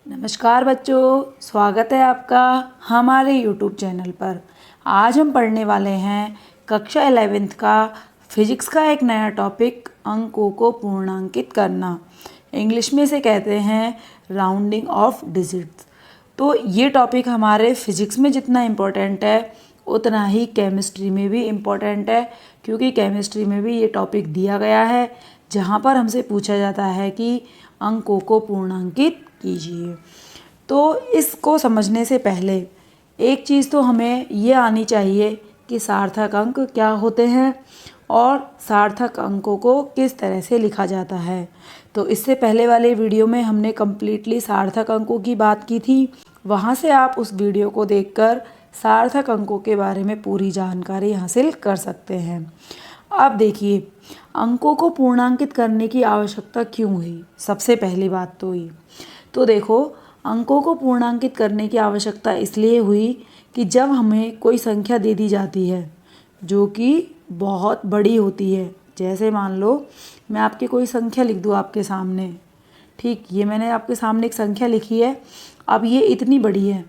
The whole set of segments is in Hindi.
नमस्कार बच्चों, स्वागत है आपका हमारे YouTube चैनल पर। आज हम पढ़ने वाले हैं कक्षा 11th का फिजिक्स का एक नया टॉपिक, अंकों को पूर्णांकित करना। इंग्लिश में से कहते हैं राउंडिंग ऑफ डिजिट्स। तो ये टॉपिक हमारे फिजिक्स में जितना इम्पोर्टेंट है उतना ही केमिस्ट्री में भी इम्पोर्टेंट है, क्योंकि केमिस्ट्री में भी ये टॉपिक दिया गया है जहाँ पर हमसे पूछा जाता है कि अंकों को पूर्णांकित कीजिए। तो इसको समझने से पहले एक चीज़ तो हमें ये आनी चाहिए कि सार्थक अंक क्या होते हैं और सार्थक अंकों को किस तरह से लिखा जाता है। तो इससे पहले वाले वीडियो में हमने कम्प्लीटली सार्थक अंकों की बात की थी। वहाँ से आप उस वीडियो को देखकर सार्थक अंकों के बारे में पूरी जानकारी हासिल कर सकते हैं। अब देखिए, अंकों को पूर्णांकित करने की आवश्यकता क्यों हुई। सबसे पहली बात तो ये, तो देखो, अंकों को पूर्णांकित करने की आवश्यकता इसलिए हुई कि जब हमें कोई संख्या दे दी जाती है जो कि बहुत बड़ी होती है, जैसे मान लो मैं आपकी कोई संख्या लिख दूँ आपके सामने, ठीक, ये मैंने आपके सामने एक संख्या लिखी है। अब ये इतनी बड़ी है,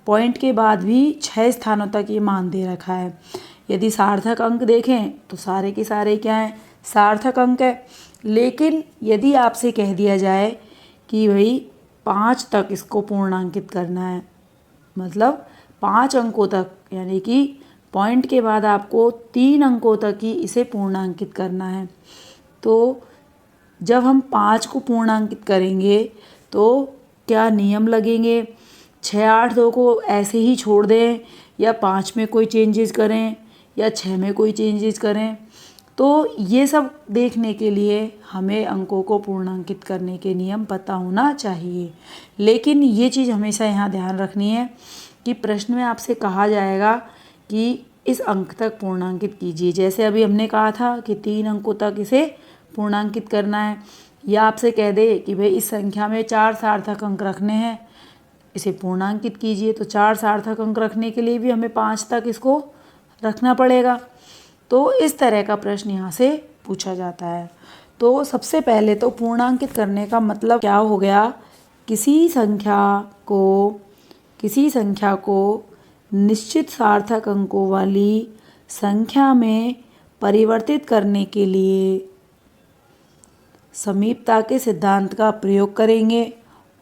पॉइंट के बाद भी 6 स्थानों तक ये मान दे रखा है। यदि सार्थक अंक देखें तो सारे के सारे क्या हैं, सार्थक अंक है। लेकिन यदि आपसे कह दिया जाए कि भाई 5 तक इसको पूर्णांकित करना है, मतलब 5 अंकों तक, यानी कि पॉइंट के बाद आपको 3 अंकों तक ही इसे पूर्णांकित करना है। तो जब हम 5 को पूर्णांकित करेंगे तो क्या नियम लगेंगे, 6, 8, 2 को ऐसे ही छोड़ दें या 5 में कोई चेंजेस करें या 6 में कोई चेंजेस करें। तो ये सब देखने के लिए हमें अंकों को पूर्णांकित करने के नियम पता होना चाहिए। लेकिन ये चीज़ हमेशा यहाँ ध्यान रखनी है कि प्रश्न में आपसे कहा जाएगा कि इस अंक तक पूर्णांकित कीजिए। जैसे अभी हमने कहा था कि 3 अंकों तक इसे पूर्णांकित करना है, या आपसे कह दे कि भाई इस संख्या में 4 सार्थक अंक रखने हैं, इसे पूर्णांकित कीजिए। तो 4 सार्थक अंक रखने के लिए भी हमें 5 तक इसको रखना पड़ेगा। तो इस तरह का प्रश्न यहाँ से पूछा जाता है। तो सबसे पहले तो पूर्णांकित करने का मतलब क्या हो गया, किसी संख्या को निश्चित सार्थक अंकों वाली संख्या में परिवर्तित करने के लिए समीपता के सिद्धांत का प्रयोग करेंगे।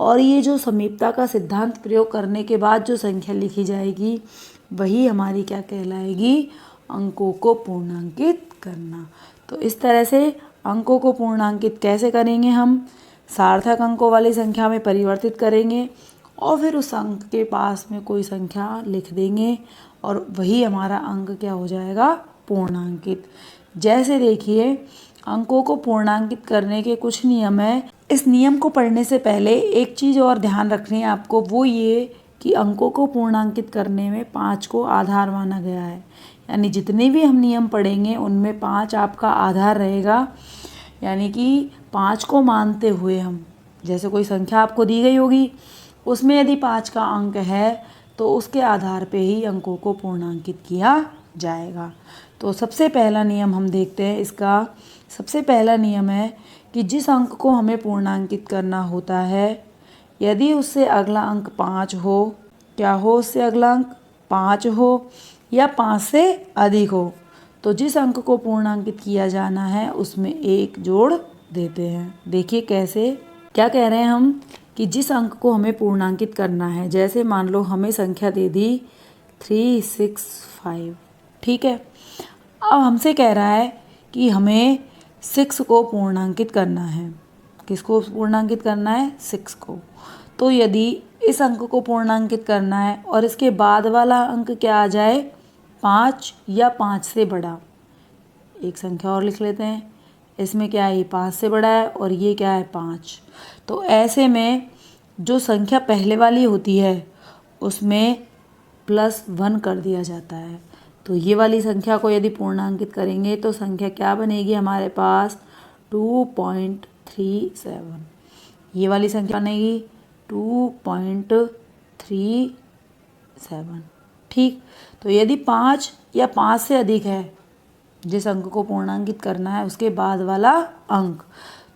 और ये जो समीपता का सिद्धांत प्रयोग करने के बाद जो संख्या लिखी जाएगी वही हमारी क्या कहलाएगी, अंकों को पूर्णांकित करना। तो इस तरह से अंकों को पूर्णांकित कैसे करेंगे, हम सार्थक अंकों वाली संख्या में परिवर्तित करेंगे और फिर उस अंक के पास में कोई संख्या लिख देंगे और वही हमारा अंक क्या हो जाएगा, पूर्णांकित। जैसे देखिए, अंकों को पूर्णांकित करने के कुछ नियम हैं। इस नियम को पढ़ने से पहले एक चीज़ और ध्यान रखनी है आपको, वो ये कि अंकों को पूर्णांकित करने में 5 को आधार माना गया है। यानी जितने भी हम नियम पढ़ेंगे उनमें 5 आपका आधार रहेगा। यानी कि 5 को मानते हुए हम, जैसे कोई संख्या आपको दी गई होगी, उसमें यदि 5 का अंक है तो उसके आधार पे ही अंकों को पूर्णांकित किया जाएगा। तो सबसे पहला नियम हम देखते हैं इसका। सबसे पहला नियम है कि जिस अंक को हमें पूर्णांकित करना होता है, यदि उससे अगला अंक 5 हो, क्या हो, उससे अगला अंक 5 हो या 5 से अधिक हो, तो जिस अंक को पूर्णांकित किया जाना है उसमें 1 जोड़ देते हैं। देखिए कैसे, क्या कह रहे हैं हम कि जिस अंक को हमें पूर्णांकित करना है, जैसे मान लो हमें संख्या दे दी 365, ठीक है। अब हमसे कह रहा है कि हमें 6 को पूर्णांकित करना है। किसको पूर्णांकित करना है, 6 को। तो यदि इस अंक को पूर्णांकित करना है और इसके बाद वाला अंक क्या आ जाए, 5 या 5 से बड़ा, एक संख्या और लिख लेते हैं, इसमें क्या है, ये 5 से बड़ा है और ये क्या है, 5। तो ऐसे में जो संख्या पहले वाली होती है उसमें +1 कर दिया जाता है। तो ये वाली संख्या को यदि पूर्णांकित करेंगे तो संख्या क्या बनेगी हमारे पास, 2.37। ये वाली संख्या बनेगी 2.37, ठीक। तो यदि 5 या 5 से अधिक है, जिस अंक को पूर्णांकित करना है उसके बाद वाला अंक,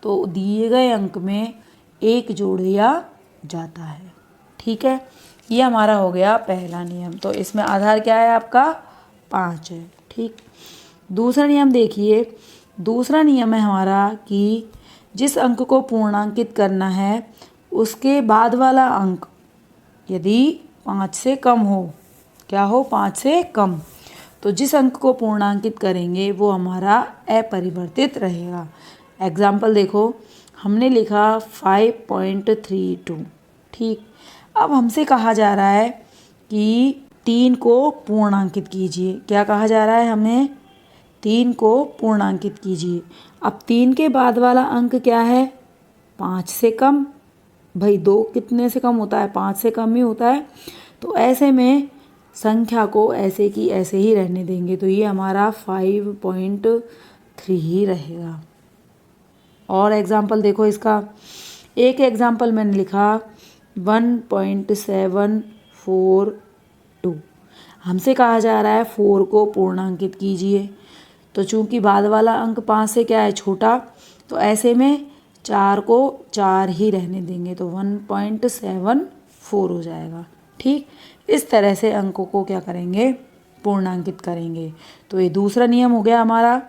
तो दिए गए अंक में 1 जोड़ या जाता है। ठीक है, ये हमारा हो गया पहला नियम। तो इसमें आधार क्या है आपका 5 है। ठीक, दूसरा नियम देखिए। दूसरा नियम है हमारा कि जिस अंक को पूर्णांकित करना है उसके बाद वाला अंक यदि 5 से कम हो, क्या हो 5 से कम, तो जिस अंक को पूर्णांकित करेंगे वो हमारा अपरिवर्तित रहेगा। एग्जाम्पल देखो, हमने लिखा 5.32। ठीक, अब हमसे कहा जा रहा है कि 3 को पूर्णांकित कीजिए। क्या कहा जा रहा है हमें? 3 को पूर्णांकित कीजिए। अब 3 के बाद वाला अंक क्या है? 5 से कम। भाई 2 कितने से कम होता है? 5 से कम ही होता है। तो ऐसे में संख्या को ऐसे की ऐसे ही रहने देंगे। तो ये हमारा 5.3 ही रहेगा। और एग्जाम्पल देखो इसका। एक एग्जाम्पल मैंने लिखा 1.742। हमसे कहा जा रहा है 4 को पूर्णांकित कीजिए। तो चूंकि बाद वाला अंक 5 से क्या है? छोटा, तो ऐसे में 4 को 4 ही रहने देंगे। तो 1.74 हो जाएगा। ठीक, इस तरह से अंकों को क्या करेंगे? पूर्णांकित करेंगे। तो ये दूसरा नियम हो गया हमारा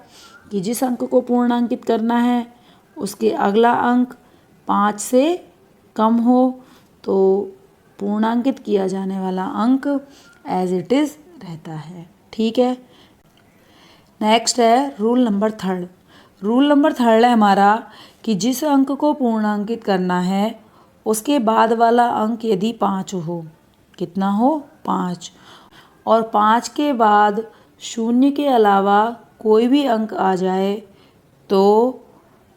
कि जिस अंक को पूर्णांकित करना है उसके अगला अंक 5 से कम हो तो पूर्णांकित किया जाने वाला अंक एज इट इज़ रहता है। ठीक है, नेक्स्ट है रूल नंबर 3। रूल नंबर 3 है हमारा कि जिस अंक को पूर्णांकित करना है उसके बाद वाला अंक यदि 5 हो, कितना हो? 5, और 5 के बाद 0 के अलावा कोई भी अंक आ जाए तो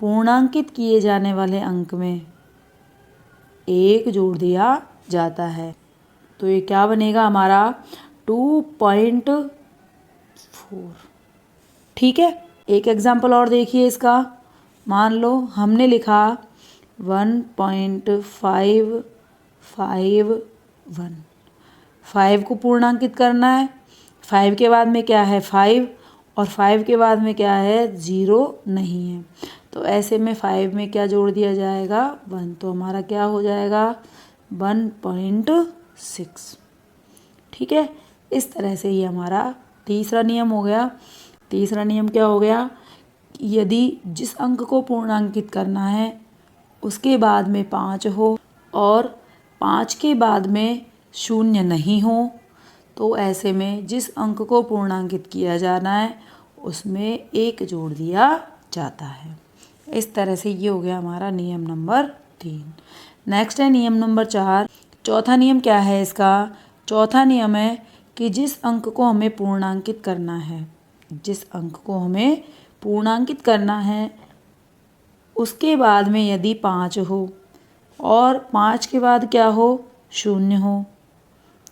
पूर्णांकित किए जाने वाले अंक में 1 जोड़ दिया जाता है। तो ये क्या बनेगा हमारा? 2.4। ठीक है, एक एग्जाम्पल और देखिए इसका। मान लो हमने लिखा 1.551। 5 को पूर्णांकित करना है। 5 के बाद में क्या है? 5, और 5 के बाद में क्या है? 0 नहीं है। तो ऐसे में 5 में क्या जोड़ दिया जाएगा? 1। तो हमारा क्या हो जाएगा? 1.6। ठीक है, इस तरह से ये हमारा तीसरा नियम हो गया। तीसरा नियम क्या हो गया? यदि जिस अंक को पूर्णांकित करना है उसके बाद में 5 हो और 5 के बाद में 0 नहीं हो तो ऐसे में जिस अंक को पूर्णांकित किया जाना है उसमें 1 जोड़ दिया जाता है। इस तरह से ये हो गया हमारा नियम नंबर 3। नेक्स्ट है नियम नंबर 4। चौथा नियम क्या है इसका? चौथा नियम है कि जिस अंक को हमें पूर्णांकित करना है, जिस अंक को हमें पूर्णांकित करना है उसके बाद में यदि 5 हो और 5 के बाद क्या हो? 0 हो।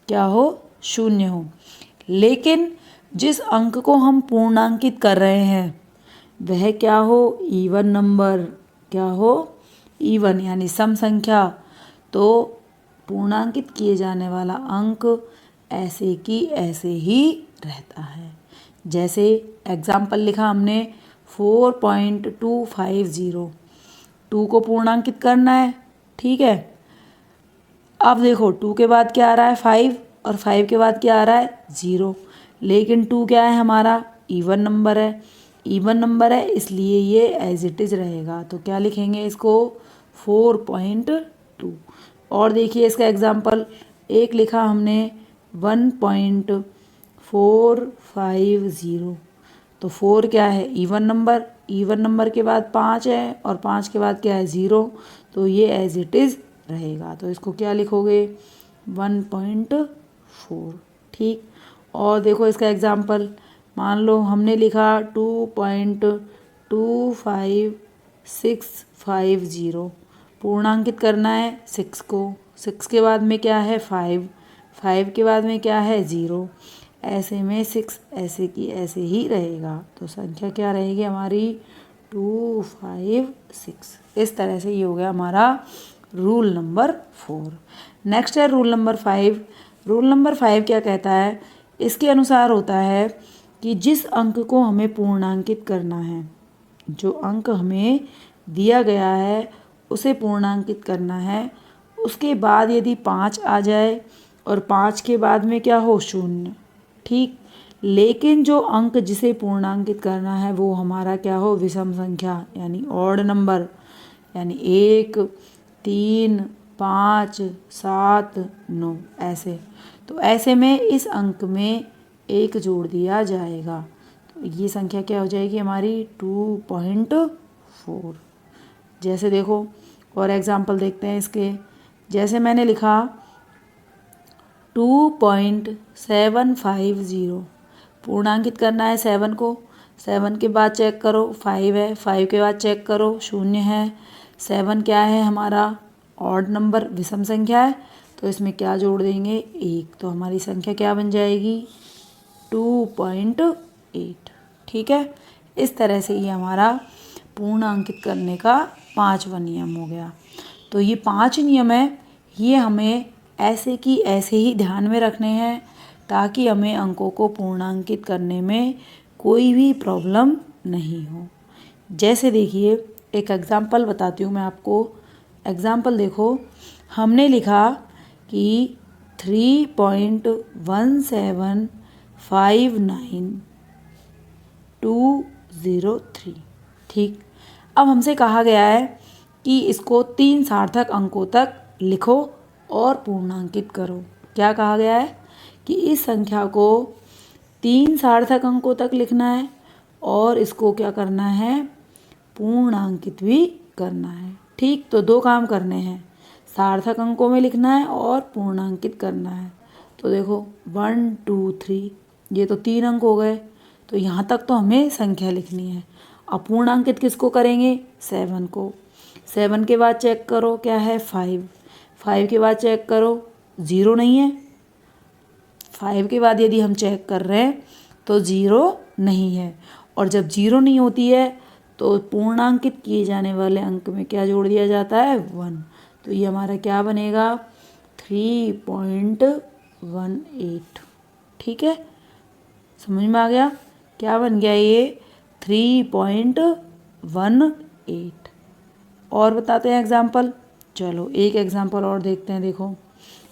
क्या हो? 0 हो। लेकिन जिस अंक को हम पूर्णांकित कर रहे हैं वह क्या हो? Even number. क्या हो? इवन, यानी सम संख्या। तो पूर्णांकित किए जाने वाला अंक ऐसे की ऐसे ही रहता है। जैसे एग्जाम्पल लिखा हमने 4.250। 2 को पूर्णांकित करना है। ठीक है, अब देखो 2 के बाद क्या आ रहा है? 5, और 5 के बाद क्या आ रहा है? 0। लेकिन 2 क्या है हमारा? इवन नंबर है। इवन नंबर है इसलिए ये एज इट इज़ रहेगा। तो क्या लिखेंगे इसको? 4.2। और देखिए इसका एग्जाम्पल एक लिखा हमने 1.450। तो 4 क्या है? Even number. इवन नंबर के बाद 5 है और 5 के बाद क्या है? 0। तो ये एज इट इज़ रहेगा। तो इसको क्या लिखोगे? 1.4। ठीक, और देखो इसका एग्जाम्पल। मान लो हमने लिखा 2.25650। पूर्णांकित करना है 6 को। 6 के बाद में क्या है? 5। 5 के बाद में क्या है? 0। ऐसे में 6 ऐसे की ऐसे ही रहेगा। तो संख्या क्या रहेगी हमारी? 256। इस तरह से ये हो गया हमारा रूल नंबर 4। नेक्स्ट है रूल नंबर 5। रूल नंबर 5 क्या कहता है? इसके अनुसार होता है कि जिस अंक को हमें पूर्णांकित करना है, जो अंक हमें दिया गया है उसे पूर्णांकित करना है, उसके बाद यदि 5 आ जाए और 5 के बाद में क्या हो 0, ठीक। लेकिन जो अंक जिसे पूर्णांकित करना है वो हमारा क्या हो विषम संख्या यानी ऑड नंबर, यानी 1, 3, 5, 7, 9 ऐसे। तो ऐसे में इस अंक में 1 जोड़ दिया जाएगा। तो ये संख्या क्या हो जाएगी हमारी 2.4। जैसे देखो और एग्जाम्पल देखते हैं इसके। जैसे मैंने लिखा 2.750, पूर्णांकित करना है 7 को। 7 के बाद चेक करो 5 है, 5 के बाद चेक करो 0 है। 7 क्या है हमारा ऑड नंबर, विषम संख्या है, तो इसमें क्या जोड़ देंगे 1। तो हमारी संख्या क्या बन जाएगी 2.8। ठीक है, इस तरह से ये हमारा पूर्णांकित करने का 5वां नियम हो गया। तो ये 5 नियम है, ये हमें ऐसे की ऐसे ही ध्यान में रखने हैं ताकि हमें अंकों को पूर्णांकित करने में कोई भी प्रॉब्लम नहीं हो। जैसे देखिए एक एग्ज़ाम्पल बताती हूँ मैं आपको। एग्ज़ाम्पल देखो, हमने लिखा कि 3.1759203, ठीक। अब हमसे कहा गया है कि इसको 3 सार्थक अंकों तक लिखो और पूर्णांकित करो। क्या कहा गया है कि इस संख्या को 3 सार्थक अंकों तक लिखना है और इसको क्या करना है पूर्णांकित भी करना है, ठीक। तो 2 काम करने हैं, सार्थक अंकों में लिखना है और पूर्णांकित करना है। तो देखो 1 2 3, ये तो 3 अंक हो गए, तो यहाँ तक तो हमें संख्या लिखनी है। अब पूर्णांकित किसको करेंगे 7 को। 7 के बाद चेक करो क्या है 5, 5 के बाद चेक करो 0 नहीं है। 5 के बाद यदि हम चेक कर रहे हैं तो 0 नहीं है, और जब 0 नहीं होती है तो पूर्णांकित किए जाने वाले अंक में क्या जोड़ दिया जाता है 1। तो ये हमारा क्या बनेगा 3.18। ठीक है, समझ में आ गया क्या बन गया ये 3.18। और बताते हैं एग्जाम्पल। चलो एक एग्जाम्पल और देखते हैं। देखो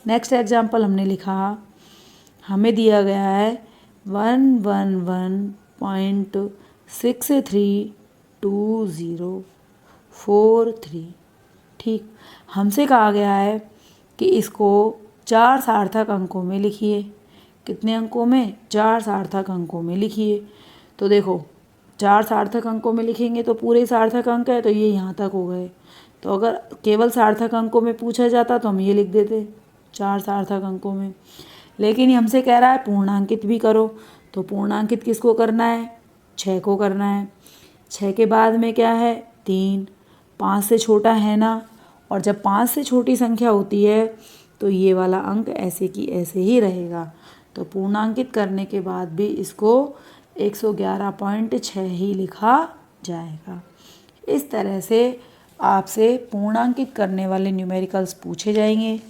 नेक्स्ट एग्जाम्पल हमने लिखा, हमें दिया गया है 111.632043, ठीक। हमसे कहा गया है कि इसको 4 सार्थक अंकों में लिखिए। कितने अंकों में 4 सार्थक अंकों में लिखिए। तो देखो 4 सार्थक अंकों में लिखेंगे तो पूरे सार्थक अंक है, तो ये यहाँ तक हो गए। तो अगर केवल सार्थक अंकों में पूछा जाता तो हम ये लिख देते 4 सार्थक अंकों में, लेकिन ये हमसे कह रहा है पूर्णांकित भी करो। तो पूर्णांकित किसको करना है 6 को करना है। 6 के बाद में क्या है 3, 5 से छोटा है ना, और जब 5 से छोटी संख्या होती है तो ये वाला अंक ऐसे की ऐसे ही रहेगा। तो पूर्णांकित करने के बाद भी इसको 111.6 ही लिखा जाएगा। इस तरह से आपसे पूर्णांकित करने वाले न्यूमेरिकल्स पूछे जाएंगे।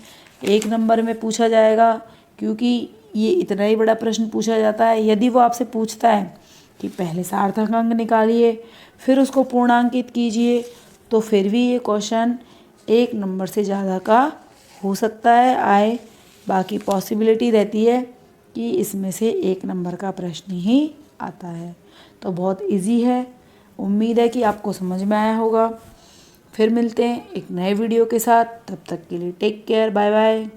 1 नंबर में पूछा जाएगा, क्योंकि ये इतना ही बड़ा प्रश्न पूछा जाता है। यदि वो आपसे पूछता है कि पहले सार्थक अंक निकालिए फिर उसको पूर्णांकित कीजिए, तो फिर भी ये क्वेश्चन 1 नंबर से ज़्यादा का हो सकता है आए। बाकी पॉसिबिलिटी रहती है कि इसमें से 1 नंबर का प्रश्न ही आता है। तो बहुत इजी है। उम्मीद है कि आपको समझ में आया होगा। फिर मिलते हैं एक नए वीडियो के साथ, तब तक के लिए टेक केयर, बाय बाय।